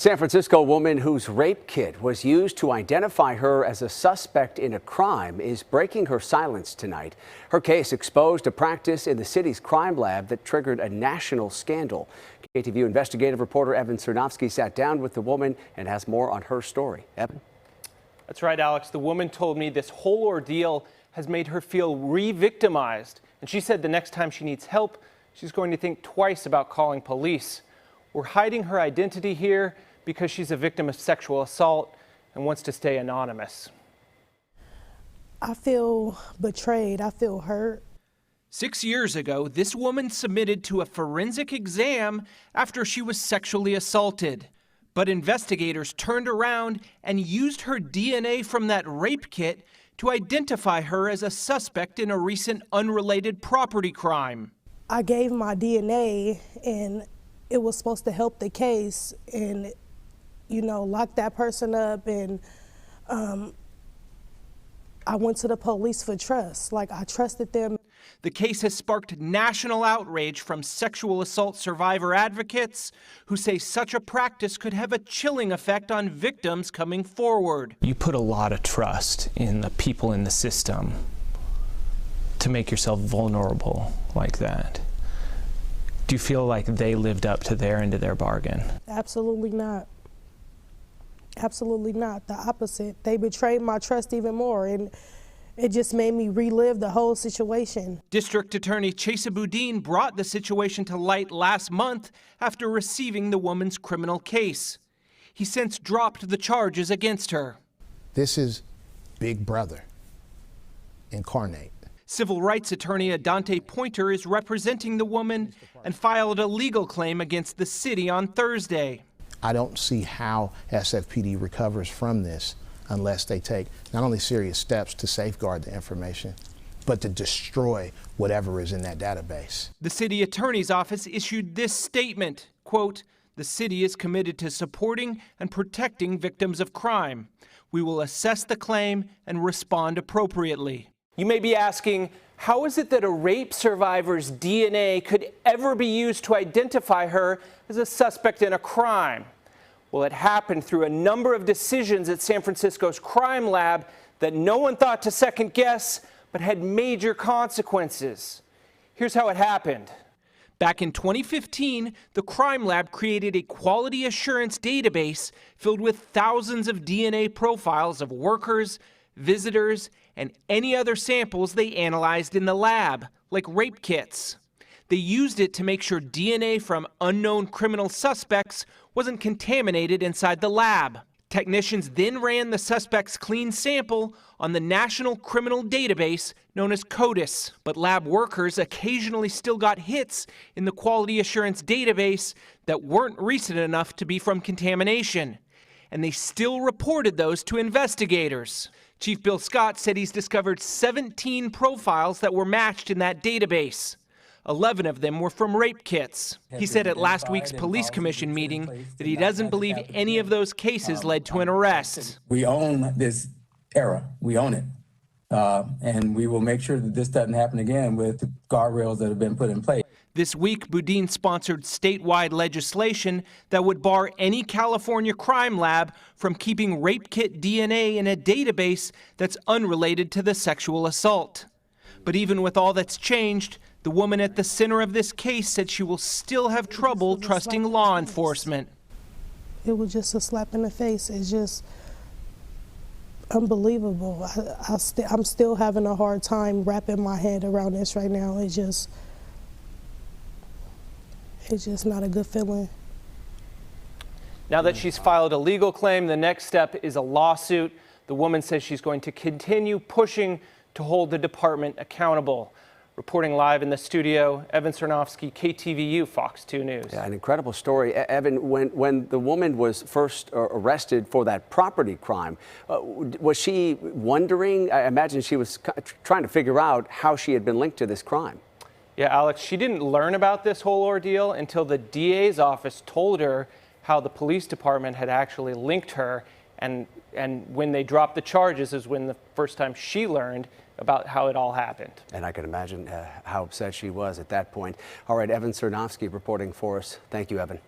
San Francisco woman whose rape kit was used to identify her as a suspect in a crime is breaking her silence tonight. Her case exposed a practice in the city's crime lab that triggered a national scandal. KTVU investigative reporter Evan Sernofsky sat down with the woman and has more on her story. Evan? That's right, Alex. The woman told me this whole ordeal has made her feel re-victimized. And she said the next time she needs help, she's going to think twice about calling police. We're hiding her identity here because she's a victim of sexual assault and wants to stay anonymous. I feel betrayed. I feel hurt. 6 years ago, this woman submitted to a forensic exam after she was sexually assaulted. But investigators turned around and used her DNA from that rape kit to identify her as a suspect in a recent unrelated property crime. I gave my DNA and it was supposed to help the case and, you know, lock that person up. And I went to the police for trust. Like, I trusted them. The case has sparked national outrage from sexual assault survivor advocates who say such a practice could have a chilling effect on victims coming forward. You put a lot of trust in the people in the system to make yourself vulnerable like that. Do you feel like they lived up to their end of their bargain? Absolutely not. Absolutely not. The opposite. They betrayed my trust even more, and it just made me relive the whole situation. District Attorney Chesa Boudin brought the situation to light last month after receiving the woman's criminal case. He since dropped the charges against her. This is Big Brother incarnate. Civil rights attorney Adante Pointer is representing the woman and filed a legal claim against the city on Thursday. I don't see how SFPD recovers from this unless they take not only serious steps to safeguard the information, but to destroy whatever is in that database. The city attorney's office issued this statement, quote, "The city is committed to supporting and protecting victims of crime. We will assess the claim and respond appropriately." You may be asking, how is it that a rape survivor's DNA could ever be used to identify her as a suspect in a crime? Well, it happened through a number of decisions at San Francisco's crime lab that no one thought to second guess, but had major consequences. Here's how it happened. Back in 2015, the crime lab created a quality assurance database filled with thousands of DNA profiles of workers, visitors, and any other samples they analyzed in the lab, like rape kits. They used it to make sure DNA from unknown criminal suspects wasn't contaminated inside the lab. Technicians then ran the suspect's clean sample on the National Criminal Database known as CODIS. But lab workers occasionally still got hits in the quality assurance database that weren't recent enough to be from contamination. And they still reported those to investigators. Chief Bill Scott said he's discovered 17 profiles that were matched in that database. 11 of them were from rape kits. He said at last week's police commission meeting that he doesn't believe any of those cases led to an arrest. We own this era. We own it. And we will make sure that this doesn't happen again with the guardrails that have been put in place. This week, Boudin sponsored statewide legislation that would bar any California crime lab from keeping rape kit DNA in a database that's unrelated to the sexual assault. But even with all that's changed, the woman at the center of this case said she will still have trouble trusting law enforcement. It was just a slap in the face. It's just unbelievable. I'm still having a hard time wrapping my head around this right now. It's just not a good feeling. Now that she's filed a legal claim, the next step is a lawsuit. The woman says she's going to continue pushing to hold the department accountable. Reporting live in the studio, Evan Sernofsky, KTVU, Fox 2 News. Yeah, an incredible story. Evan, when the woman was first arrested for that property crime, was she wondering? I imagine she was trying to figure out how she had been linked to this crime. Yeah, Alex, she didn't learn about this whole ordeal until the DA's office told her how the police department had actually linked her. And when they dropped the charges is when the first time she learned about how it all happened. And I can imagine how upset she was at that point. All right, Evan Sernofsky reporting for us. Thank you, Evan.